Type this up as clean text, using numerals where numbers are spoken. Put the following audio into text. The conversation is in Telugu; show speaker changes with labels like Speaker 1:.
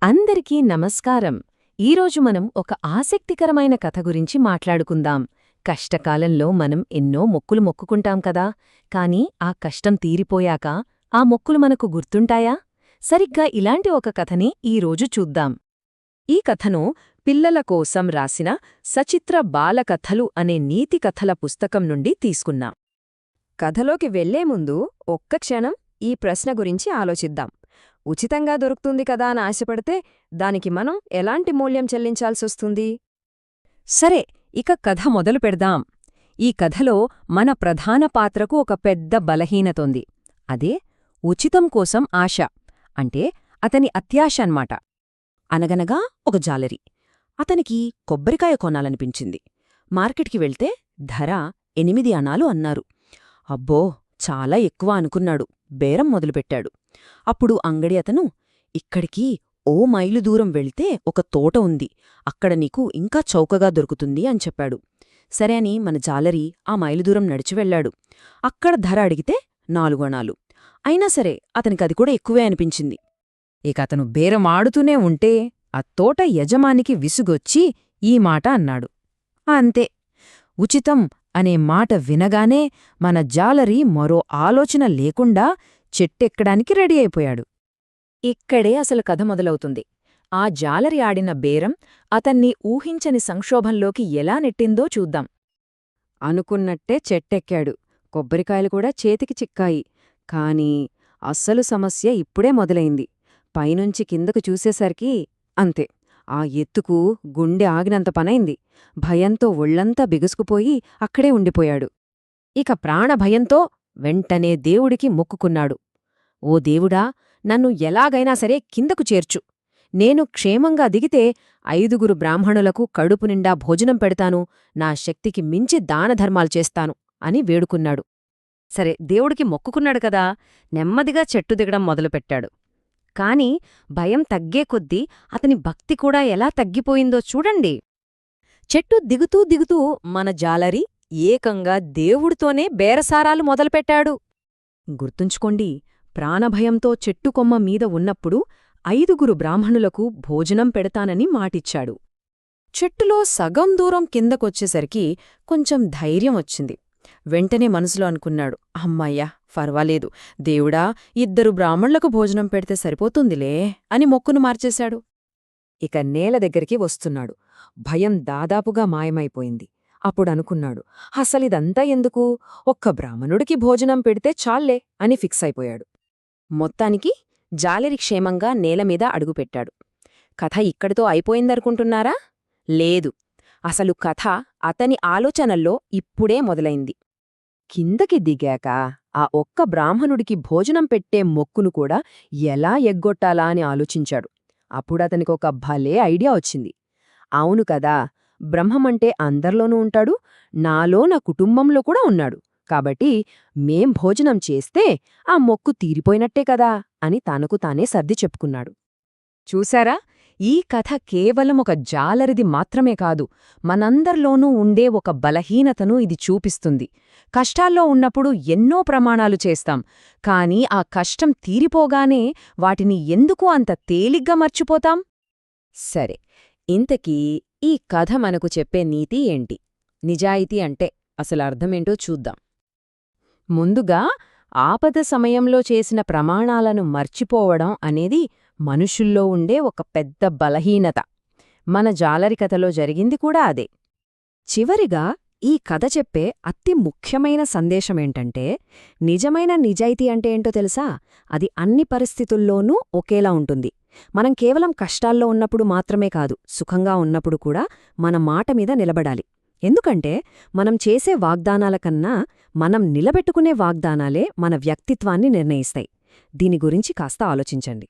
Speaker 1: అందరికీ నమస్కారం. ఈరోజు మనం ఒక ఆసక్తికరమైన కథ గురించి మాట్లాడుకుందాం. కష్టకాలంలో మనం ఎన్నో మొక్కులు మొక్కుకుంటాం కదా, కానీ ఆ కష్టం తీరిపోయాక ఆ మొక్కులు మనకు గుర్తుంటాయా? సరిగ్గా ఇలాంటి ఒక కథని ఈరోజు చూద్దాం. ఈ కథను పిల్లల కోసం రాసిన సచిత్ర బాలకథలు అనే నీతి కథల పుస్తకం నుండి తీసుకున్నాం.
Speaker 2: కథలోకి వెళ్లే ముందు ఒక్క క్షణం ఈ ప్రశ్న గురించి ఆలోచిద్దాం. ఉచితంగా దొరుకుతుంది కదా అని ఆశపడితే దానికి మనం ఎలాంటి మూల్యం చెల్లించాల్సొస్తుంది?
Speaker 1: సరే, ఇక కథ మొదలు పెడదాం. ఈ కథలో మన ప్రధాన పాత్రకు ఒక పెద్ద బలహీనతోంది. అదే ఉచితం కోసం ఆశ. అంటే అతని అత్యాశ అన్నమాట. అనగనగా ఒక జాలరి. అతనికి కొబ్బరికాయ కొనాలనిపించింది. మార్కెట్కి వెళ్తే ధర 8 అణాలు అన్నారు. అబ్బో, చాలా ఎక్కువ అనుకున్నాడు. బేరం మొదలుపెట్టాడు. అప్పుడు అంగడి అతను, ఇక్కడికి ఓ మైలు దూరం వెళ్తే ఒక తోట ఉంది, అక్కడ నీకు ఇంకా చౌకగా దొరుకుతుంది అని చెప్పాడు. సరే అని మన జాలరి ఆ మైలు దూరం నడిచి వెళ్లాడు. అక్కడ ధర అడిగితే 4 అణాలు. అయినా సరే అతనికది కూడా ఎక్కువే అనిపించింది. ఇక అతను బేరం ఆడుతూనే ఉంటే ఆ తోట యజమానికి విసుగొచ్చి ఈ మాట అన్నాడు. అంతే, ఉచితం అనే మాట వినగానే మన జాలరి మరో ఆలోచన లేకుండా చెట్టెక్కడానికి రెడీ అయిపోయాడు. ఇక్కడే అసలు కథ మొదలవుతుంది. ఆ జాలరి ఆడిన బేరం అతన్ని ఊహించని సంక్షోభంలోకి ఎలా నెట్టిందో చూద్దాం.
Speaker 2: అనుకున్నట్టే చెట్టెక్కాడు. కొబ్బరికాయలు కూడా చేతికి చిక్కాయి. కాని అస్సలు సమస్య ఇప్పుడే మొదలైంది. పైనుంచి కిందకు చూసేసరికి అంతే, ఆ ఎత్తుకు గుండె ఆగినంత పనైంది. భయంతో ఒళ్లంతా బిగుసుకుపోయి అక్కడే ఉండిపోయాడు.
Speaker 1: ఇక ప్రాణభయంతో వెంటనే దేవుడికి మొక్కుకున్నాడు. ఓ దేవుడా, నన్ను ఎలాగైనా సరే కిందకు చేర్చు. నేను క్షేమంగా దిగితే 5 బ్రాహ్మణులకు కడుపు నిండా భోజనం పెడతాను, నా శక్తికి మించి దానధర్మాలు చేస్తాను అని వేడుకున్నాడు. సరే, దేవుడికి మొక్కుకున్నాడు కదా, నెమ్మదిగా చెట్టు దిగడం మొదలుపెట్టాడు. కాని భయం తగ్గే కొద్దీ అతని భక్తి కూడా ఎలా తగ్గిపోయిందో చూడండి. చెట్టు దిగుతూ దిగుతూ మన జాలరి ఏకంగా దేవుడితోనే బేరసారాలు మొదలుపెట్టాడు. గుర్తుంచుకోండి, ప్రాణభయంతో చెట్టుకొమ్మ మీద ఉన్నప్పుడు 5 బ్రాహ్మణులకు భోజనం పెడతానని మాటిచ్చాడు. చెట్టులో సగం దూరం కిందకొచ్చేసరికి కొంచెం ధైర్యం వచ్చింది. వెంటనే మనసులో అనుకున్నాడు, అమ్మయ్యా, పర్వాలేదు, దేవుడా, 2 బ్రాహ్మణులకు భోజనం పెడితే సరిపోతుందిలే అని మొక్కును మార్చేశాడు. ఇక నేల దగ్గరికి వస్తున్నాడు. భయం దాదాపుగా మాయమైపోయింది. అప్పుడనుకున్నాడు, అసలిదంతా ఎందుకు, ఒక్క బ్రాహ్మణుడికి భోజనం పెడితే చాల్లే అని ఫిక్స్ అయిపోయాడు. మొత్తానికి జాలరి క్షేమంగా నేలమీద అడుగుపెట్టాడు. కథ ఇక్కడితో అయిపోయిందనుకుంటున్నారా? లేదు, అసలు కథ అతని ఆలోచనల్లో ఇప్పుడే మొదలైంది. కిందకి దిగాక ఆ ఒక్క బ్రాహ్మణుడికి భోజనం పెట్టే మొక్కును కూడా ఎలా ఎగ్గొట్టాలా అని ఆలోచించాడు. అప్పుడతనికొక భలే ఐడియా వచ్చింది. అవును కదా, బ్రహ్మమంటే అందర్లోనూ ఉంటాడు, నాలో నా కుటుంబంలో కూడా ఉన్నాడు. కాబట్టి మేం భోజనం చేస్తే ఆ మొక్కు తీరిపోయినట్టే కదా అని తనకు తానే సర్ది చెప్పుకున్నాడు. చూశారా, ఈ కథ కేవలం ఒక జాలరిది మాత్రమే కాదు, మనందర్లోనూ ఉండే ఒక బలహీనతను ఇది చూపిస్తుంది. కష్టాల్లో ఉన్నప్పుడు ఎన్నో ప్రమాణాలు చేస్తాం, కానీ ఆ కష్టం తీరిపోగానే వాటిని ఎందుకు అంత తేలిగ్గా మర్చిపోతాం? సరే, ఇంతకీ ఈ కథ మనకు చెప్పే నీతి ఏంటి? నిజాయితీ అంటే అసలు అర్థమేంటో చూద్దాం. ముందుగా, ఆపద సమయంలో చేసిన ప్రమాణాలను మర్చిపోవడం అనేది మనుషుల్లో ఉండే ఒక పెద్ద బలహీనత. మన జాలరి కథలో జరిగింది కూడా అదే. చివరిగా ఈ కథ చెప్పే అతి ముఖ్యమైన సందేశమేంటంటే, నిజమైన నిజాయితీ అంటే ఏంటో తెలుసా? అది అన్ని పరిస్థితుల్లోనూ ఒకేలా ఉంటుంది. మనం కేవలం కష్టాల్లో ఉన్నప్పుడు మాత్రమే కాదు, సుఖంగా ఉన్నప్పుడు కూడా మన మాట మీద నిలబడాలి. ఎందుకంటే మనం చేసే వాగ్దానాల కన్నా మనం నిలబెట్టుకునే వాగ్దానాలే మన వ్యక్తిత్వాన్ని నిర్ణయిస్తాయి. దీని గురించి కాస్త ఆలోచించండి.